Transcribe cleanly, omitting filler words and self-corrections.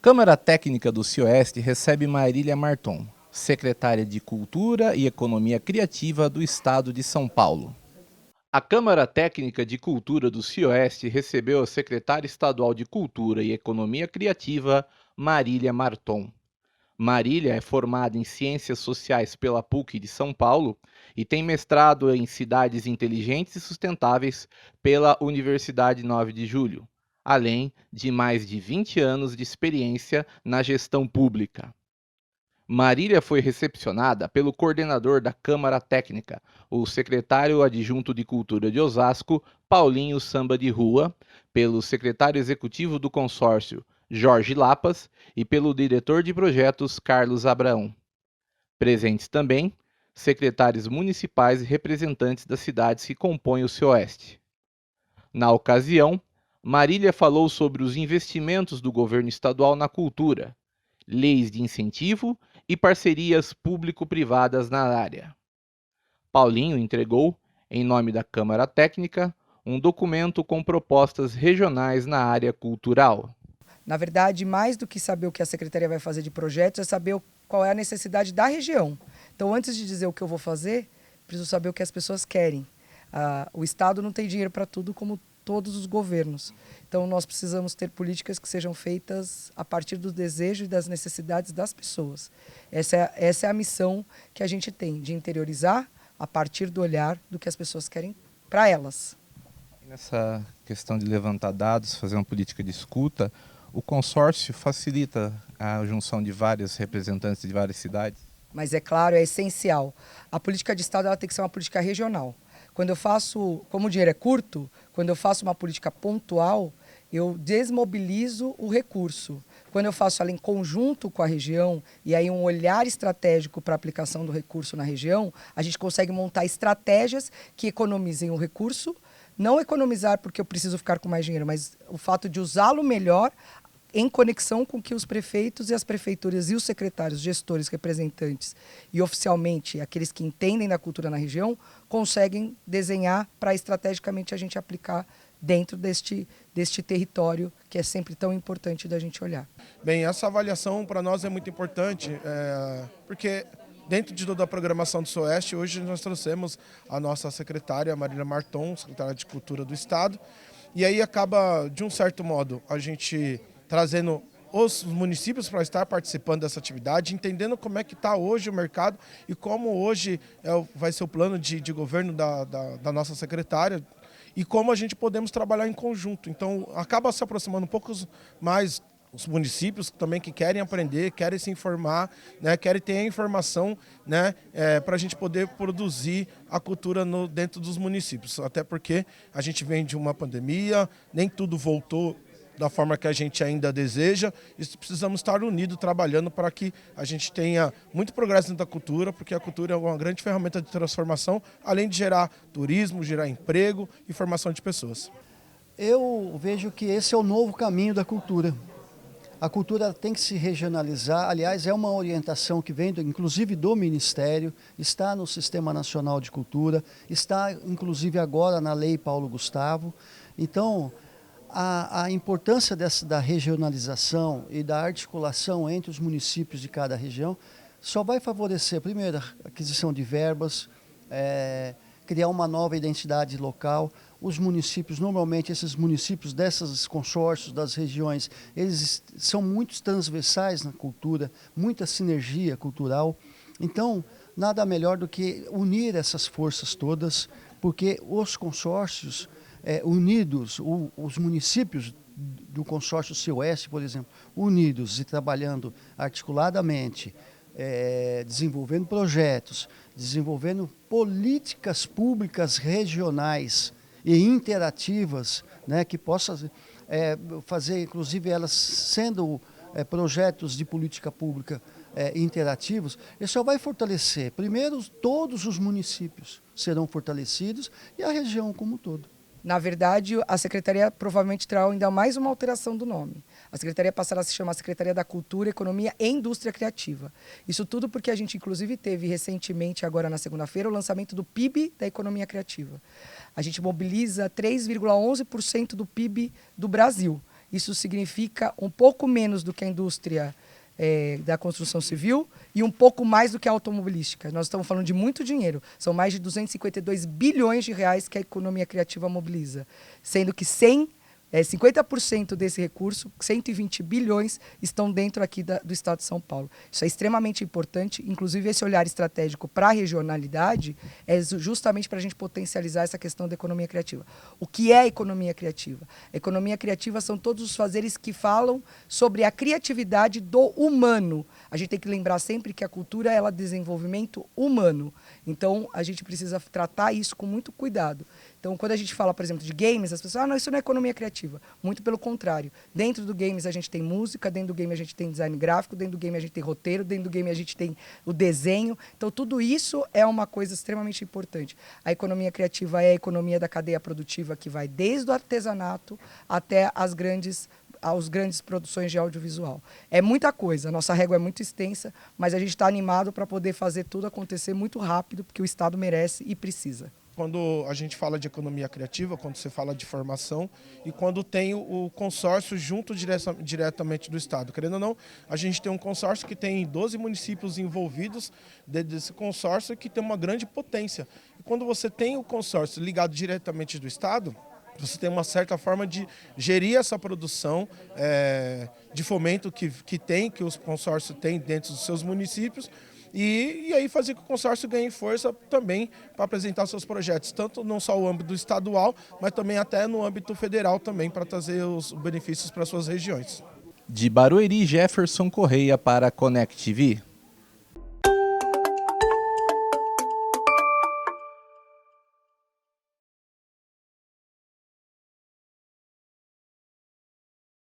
Câmara Técnica do Cioeste recebe Marília Marton, secretária de Cultura e Economia Criativa do Estado de São Paulo. A Câmara Técnica de Cultura do Cioeste recebeu a secretária estadual de Cultura e Economia Criativa, Marília Marton. Marília é formada em Ciências Sociais pela PUC de São Paulo e tem mestrado em Cidades Inteligentes e Sustentáveis pela Universidade 9 de Julho, além de mais de 20 anos de experiência na gestão pública. Marília foi recepcionada pelo coordenador da Câmara Técnica, o secretário adjunto de Cultura de Osasco, Paulinho Samba de Rua, pelo secretário executivo do consórcio, Jorge Lapas, e pelo diretor de projetos, Carlos Abraão. Presentes também, secretários municipais e representantes das cidades que compõem o Cioeste. Na ocasião, Marília falou sobre os investimentos do governo estadual na cultura, leis de incentivo e parcerias público-privadas na área. Paulinho entregou, em nome da Câmara Técnica, um documento com propostas regionais na área cultural. Na verdade, mais do que saber o que a Secretaria vai fazer de projetos, é saber qual é a necessidade da região. Então, antes de dizer o que eu vou fazer, preciso saber o que as pessoas querem. O Estado não tem dinheiro para tudo, como todos os governos. Então, nós precisamos ter políticas que sejam feitas a partir do desejo e das necessidades das pessoas. Essa é a missão que a gente tem, de interiorizar a partir do olhar do que as pessoas querem para elas. Nessa questão de levantar dados, fazer uma política de escuta, o consórcio facilita a junção de vários representantes de várias cidades? Mas é claro, é essencial. A política de Estado ela tem que ser uma política regional. Quando eu faço, como o dinheiro é curto, quando eu faço uma política pontual, eu desmobilizo o recurso. Quando eu faço ela em conjunto com a região, e aí um olhar estratégico para a aplicação do recurso na região, a gente consegue montar estratégias que economizem o recurso, não economizar porque eu preciso ficar com mais dinheiro, mas o fato de usá-lo melhor em conexão com que os prefeitos e as prefeituras e os secretários, gestores, representantes e oficialmente aqueles que entendem da cultura na região conseguem desenhar para estrategicamente a gente aplicar dentro deste território que é sempre tão importante da gente olhar. Bem, essa avaliação para nós é muito importante, porque dentro de toda a programação do Cioeste, hoje nós trouxemos a nossa secretária, Marília Marton, secretária de Cultura do Estado, e aí acaba, de um certo modo, a gente trazendo os municípios para estar participando dessa atividade, entendendo como é que está hoje o mercado e como hoje vai ser o plano de governo da nossa secretária e como a gente podemos trabalhar em conjunto. Então, acaba se aproximando um pouco mais os municípios também que querem aprender, querem se informar, né, querem ter a informação, né, para a gente poder produzir a cultura dentro dos municípios. Até porque a gente vem de uma pandemia, nem tudo voltou da forma que a gente ainda deseja, e precisamos estar unidos, trabalhando para que a gente tenha muito progresso dentro da cultura, porque a cultura é uma grande ferramenta de transformação, além de gerar turismo, gerar emprego e formação de pessoas. Eu vejo que esse é o novo caminho da cultura. A cultura tem que se regionalizar, aliás, é uma orientação que vem, inclusive, do Ministério, está no Sistema Nacional de Cultura, está, inclusive, agora na Lei Paulo Gustavo. Então, a importância da regionalização e da articulação entre os municípios de cada região só vai favorecer, primeiro, a aquisição de verbas, criar uma nova identidade local. Os municípios, normalmente esses municípios desses consórcios, das regiões, eles são muito transversais na cultura, muita sinergia cultural. Então, nada melhor do que unir essas forças todas, porque os consórcios unidos, os municípios do consórcio Cioeste, por exemplo, unidos e trabalhando articuladamente, desenvolvendo projetos, desenvolvendo políticas públicas regionais e interativas, né, que possam fazer, inclusive, elas sendo projetos de política pública interativos, isso só vai fortalecer. Primeiro, todos os municípios serão fortalecidos e a região como um todo. Na verdade, a Secretaria provavelmente terá ainda mais uma alteração do nome. A Secretaria passará a se chamar Secretaria da Cultura, Economia e Indústria Criativa. Isso tudo porque a gente, inclusive, teve recentemente, agora na segunda-feira, o lançamento do PIB da Economia Criativa. A gente mobiliza 3,11% do PIB do Brasil. isso significa um pouco menos do que a indústria da construção civil e um pouco mais do que a automobilística. Nós estamos falando de muito dinheiro. São mais de 252 bilhões de reais que a economia criativa mobiliza, sendo que 50% desse recurso, 120 bilhões, estão dentro aqui do estado de São Paulo. Isso é extremamente importante, inclusive esse olhar estratégico para a regionalidade é justamente para a gente potencializar essa questão da economia criativa. O que é a economia criativa? A economia criativa são todos os fazeres que falam sobre a criatividade do humano. A gente tem que lembrar sempre que a cultura é desenvolvimento humano. Então, a gente precisa tratar isso com muito cuidado. Então, quando a gente fala, por exemplo, de games, as pessoas não, isso não é economia criativa. Muito pelo contrário. Dentro do games a gente tem música, dentro do game a gente tem design gráfico, dentro do game a gente tem roteiro, dentro do game a gente tem o desenho. Então, tudo isso é uma coisa extremamente importante. A economia criativa é a economia da cadeia produtiva que vai desde o artesanato até as grandes produções de audiovisual. É muita coisa, a nossa régua é muito extensa, mas a gente está animado para poder fazer tudo acontecer muito rápido, porque o Estado merece e precisa. Quando a gente fala de economia criativa, quando você fala de formação e quando tem o consórcio junto diretamente do Estado. Querendo ou não, a gente tem um consórcio que tem 12 municípios envolvidos dentro desse consórcio que tem uma grande potência. E quando você tem o consórcio ligado diretamente do Estado, você tem uma certa forma de gerir essa produção de fomento que os consórcios têm dentro dos seus municípios e aí fazer que o consórcio ganhe força também para apresentar seus projetos, tanto não só no âmbito estadual, mas também até no âmbito federal também, para trazer os benefícios para suas regiões. De Barueri, Jefferson Correia para a Connect TV.